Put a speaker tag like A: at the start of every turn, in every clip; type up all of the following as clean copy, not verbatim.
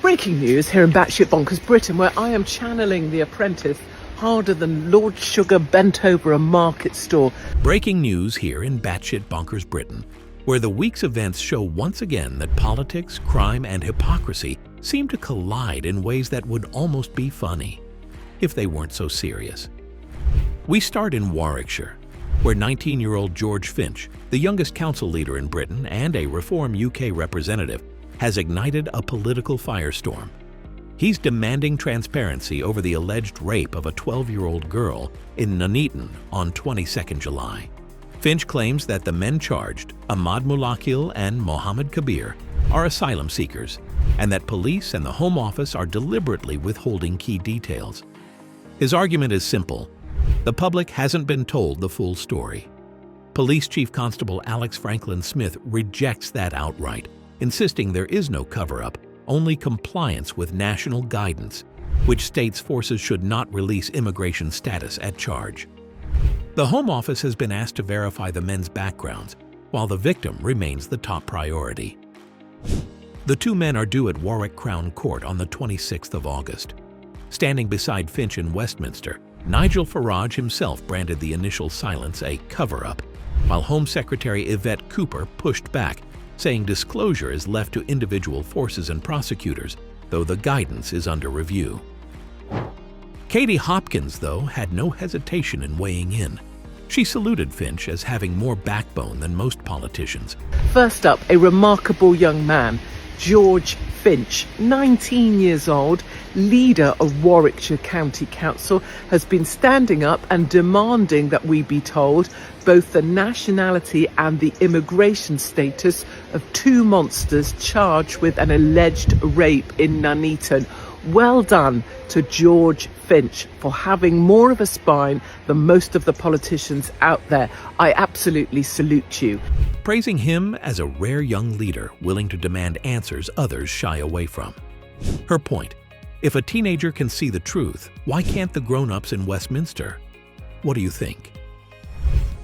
A: Breaking news here in Batshit Bonkers Britain, where I am channeling The Apprentice harder than Lord Sugar bent over a market store.
B: Breaking news here in Batshit Bonkers Britain, where the week's events show once again that politics, crime, and hypocrisy seem to collide in ways that would almost be funny, if they weren't so serious. We start in Warwickshire, where 19-year-old George Finch, the youngest council leader in Britain and a Reform UK representative, has ignited a political firestorm. He's demanding transparency over the alleged rape of a 12-year-old girl in Nuneaton on 22nd July. Finch claims that the men charged, Ahmad Mulakil and Mohammed Kabir, are asylum seekers, and that police and the Home Office are deliberately withholding key details. His argument is simple: the public hasn't been told the full story. Police Chief Constable Alex Franklin Smith rejects that outright, insisting there is no cover-up, only compliance with national guidance, which states forces should not release immigration status at charge. The Home Office has been asked to verify the men's backgrounds, while the victim remains the top priority. The two men are due at Warwick Crown Court on the 26th of August. Standing beside Finch in Westminster, Nigel Farage himself branded the initial silence a cover-up, while Home Secretary Yvette Cooper pushed back, saying disclosure is left to individual forces and prosecutors, though the guidance is under review. Katie Hopkins, though, had no hesitation in weighing in. She saluted Finch as having more backbone than most politicians.
A: First up, a remarkable young man, George Finch, 19 years old, leader of Warwickshire County Council, has been standing up and demanding that we be told both the nationality and the immigration status of two monsters charged with an alleged rape in Nuneaton. Well done to George Finch for having more of a spine than most of the politicians out there. I absolutely salute you.
B: Praising him as a rare young leader willing to demand answers others shy away from. Her point: if a teenager can see the truth, why can't the grown-ups in Westminster? What do you think?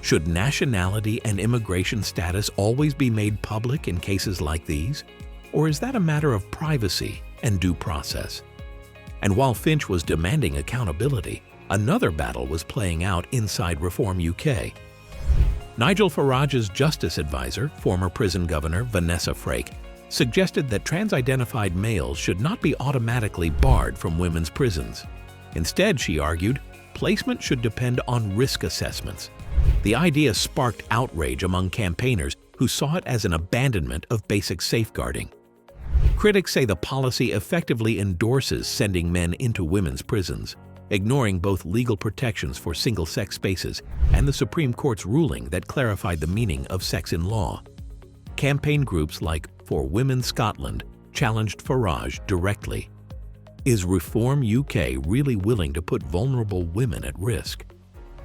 B: Should nationality and immigration status always be made public in cases like these? Or is that a matter of privacy and due process? And while Finch was demanding accountability, another battle was playing out inside Reform UK. Nigel Farage's justice advisor, former prison governor Vanessa Frake, suggested that trans-identified males should not be automatically barred from women's prisons. Instead, she argued, placement should depend on risk assessments. The idea sparked outrage among campaigners who saw it as an abandonment of basic safeguarding. Critics say the policy effectively endorses sending men into women's prisons, ignoring both legal protections for single-sex spaces and the Supreme Court's ruling that clarified the meaning of sex in law. Campaign groups like For Women Scotland challenged Farage directly. Is Reform UK really willing to put vulnerable women at risk?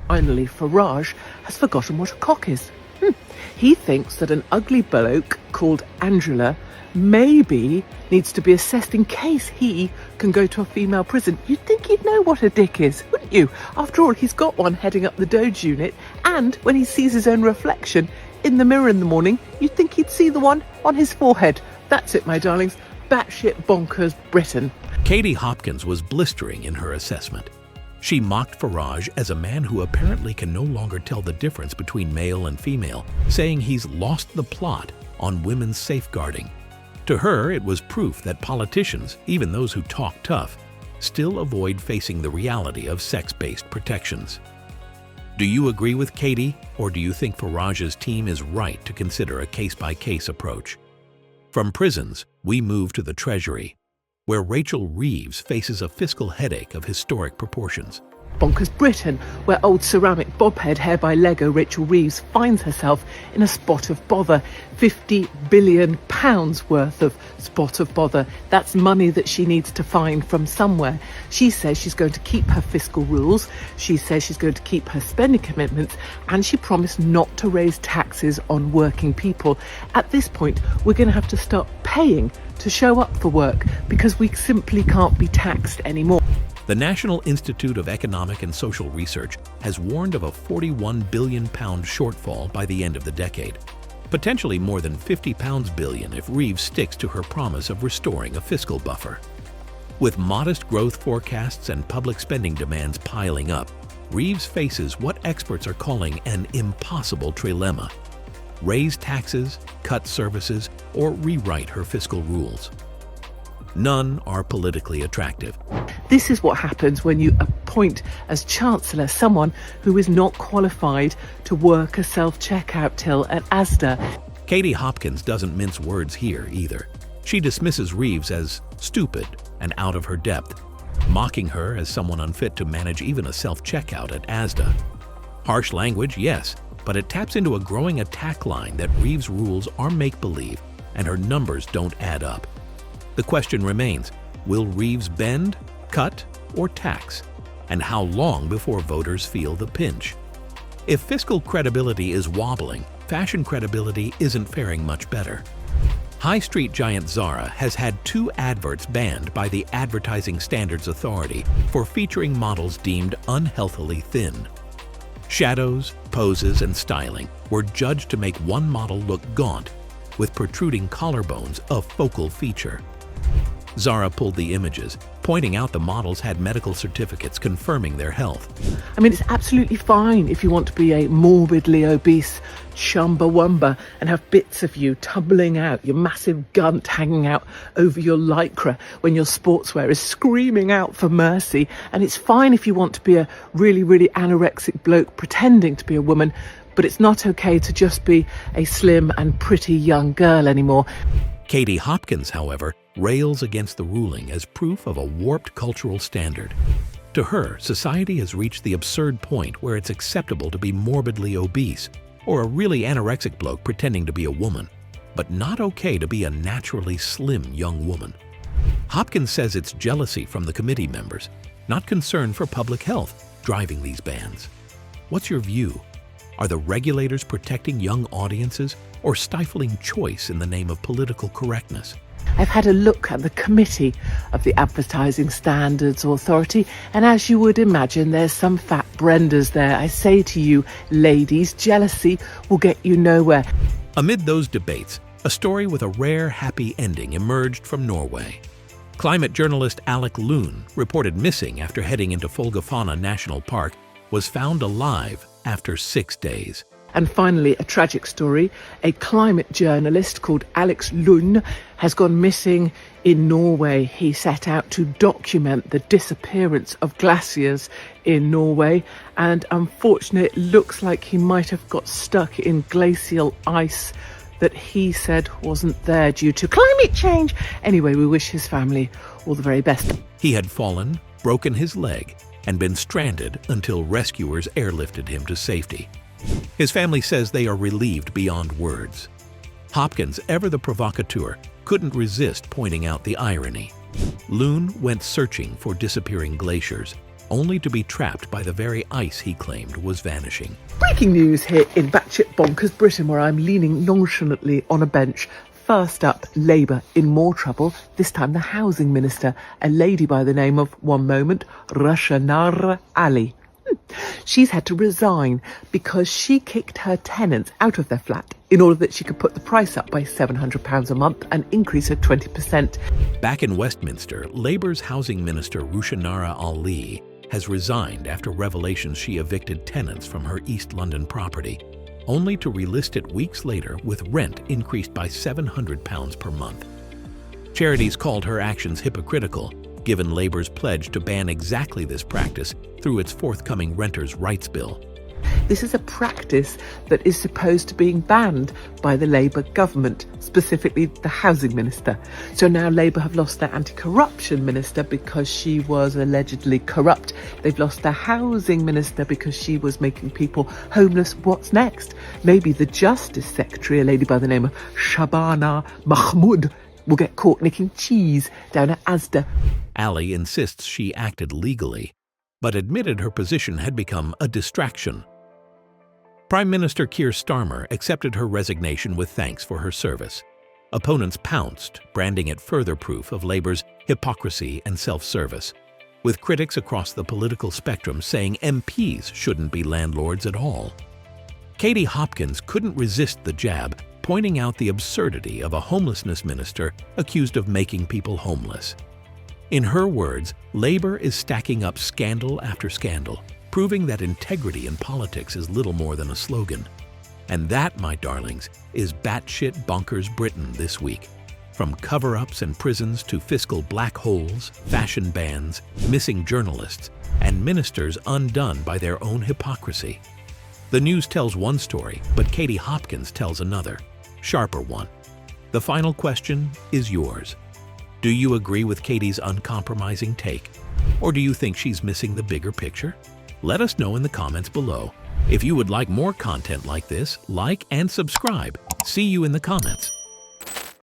A: Finally, Farage has forgotten what a cock is. He thinks that an ugly bloke called Angela maybe needs to be assessed in case he can go to a female prison. You'd think he'd know what a dick is, wouldn't you? After all, he's got one heading up the Doge unit, and when he sees his own reflection in the mirror in the morning, you'd think he'd see the one on his forehead. That's it, my darlings. Batshit Bonkers Britain.
B: Katie Hopkins was blistering in her assessment. She mocked Farage as a man who apparently can no longer tell the difference between male and female, saying he's lost the plot on women's safeguarding. To her, it was proof that politicians, even those who talk tough, still avoid facing the reality of sex-based protections. Do you agree with Katie, or do you think Farage's team is right to consider a case-by-case approach? From prisons, we move to the Treasury, where Rachel Reeves faces a fiscal headache of historic proportions.
A: Bonkers Britain, where old ceramic bobhead hair by Lego Rachel Reeves finds herself in a spot of bother. £50 billion worth of spot of bother. That's money that she needs to find from somewhere. She says she's going to keep her fiscal rules. She says she's going to keep her spending commitments, and she promised not to raise taxes on working people. At this point, we're going to have to start paying to show up for work because we simply can't be taxed anymore.
B: The National Institute of Economic and Social Research has warned of a £41 billion shortfall by the end of the decade. potentially more than £50 billion if Reeves sticks to her promise of restoring a fiscal buffer. With modest growth forecasts and public spending demands piling up, Reeves faces what experts are calling an impossible trilemma: raise taxes, cut services, or rewrite her fiscal rules. None are politically attractive.
A: This is what happens when you appoint as Chancellor someone who is not qualified to work a self-checkout till at Asda.
B: Katie Hopkins doesn't mince words here either. She dismisses Reeves as stupid and out of her depth, mocking her as someone unfit to manage even a self-checkout at Asda. Harsh language, yes, but it taps into a growing attack line that Reeves' rules are make-believe and her numbers don't add up. The question remains, will Reeves bend, cut, or tax? And how long before voters feel the pinch? If fiscal credibility is wobbling, fashion credibility isn't faring much better. High street giant Zara has had 2 adverts banned by the Advertising Standards Authority for featuring models deemed unhealthily thin. Shadows, poses, and styling were judged to make one model look gaunt, with protruding collarbones a focal feature. Zara pulled the images, pointing out the models had medical certificates confirming their health.
A: I mean, it's absolutely fine if you want to be a morbidly obese Chumbawamba and have bits of you tumbling out, your massive gunt hanging out over your lycra when your sportswear is screaming out for mercy. And it's fine if you want to be a really, really anorexic bloke pretending to be a woman, but it's not okay to just be a slim and pretty young girl anymore.
B: Katie Hopkins, however, rails against the ruling as proof of a warped cultural standard. To her, society has reached the absurd point where it's acceptable to be morbidly obese or a really anorexic bloke pretending to be a woman, but not okay to be a naturally slim young woman. Hopkins says it's jealousy from the committee members, not concern for public health, driving these bans. What's your view? Are the regulators protecting young audiences or stifling choice in the name of political correctness?
A: I've had a look at the committee of the Advertising Standards Authority, and as you would imagine, there's some fat Brendas there. I say to you, ladies, jealousy will get you nowhere.
B: Amid those debates, a story with a rare happy ending emerged from Norway. Climate journalist Alec Loon, reported missing after heading into Folgefonna National Park, was found alive after 6 days.
A: And finally, a tragic story. A climate journalist called Alex Lund has gone missing in Norway. He set out to document the disappearance of glaciers in Norway, and unfortunately it looks like he might have got stuck in glacial ice that he said wasn't there due to climate change. Anyway, we wish his family all the very best.
B: He had fallen, broken his leg, and been stranded until rescuers airlifted him to safety. His family says they are relieved beyond words. Hopkins, ever the provocateur, couldn't resist pointing out the irony. Loon went searching for disappearing glaciers, only to be trapped by the very ice he claimed was vanishing.
A: Breaking news here in Batshit Bonkers Britain, where I'm leaning nonchalantly on a bench. First up, Labour in more trouble, this time the Housing Minister, a lady by the name of, one moment, Rushanara Ali. She's had to resign because she kicked her tenants out of their flat in order that she could put the price up by £700 a month and increase her 20%.
B: Back in Westminster, Labour's Housing Minister Rushanara Ali has resigned after revelations she evicted tenants from her East London property, only to relist it weeks later with rent increased by £700 per month. Charities called her actions hypocritical, given Labour's pledge to ban exactly this practice through its forthcoming Renters' Rights Bill.
A: This is a practice that is supposed to be banned by the Labour government, specifically the Housing Minister. So now Labour have lost their anti-corruption minister because she was allegedly corrupt. They've lost their Housing Minister because she was making people homeless. What's next? Maybe the Justice Secretary, a lady by the name of Shabana Mahmood, will get caught nicking cheese down at Asda.
B: Ali insists she acted legally, but admitted her position had become a distraction. Prime Minister Keir Starmer accepted her resignation with thanks for her service. Opponents pounced, branding it further proof of Labour's hypocrisy and self-service, with critics across the political spectrum saying MPs shouldn't be landlords at all. Katie Hopkins couldn't resist the jab, pointing out the absurdity of a homelessness minister accused of making people homeless. In her words, Labour is stacking up scandal after scandal, proving that integrity in politics is little more than a slogan. And that, my darlings, is Batshit Bonkers Britain this week. From cover-ups and prisons to fiscal black holes, fashion bans, missing journalists, and ministers undone by their own hypocrisy. The news tells one story, but Katie Hopkins tells another, sharper one. The final question is yours. Do you agree with Katie's uncompromising take? Or do you think she's missing the bigger picture? Let us know in the comments below. If you would like more content like this, like and subscribe. See you in the comments.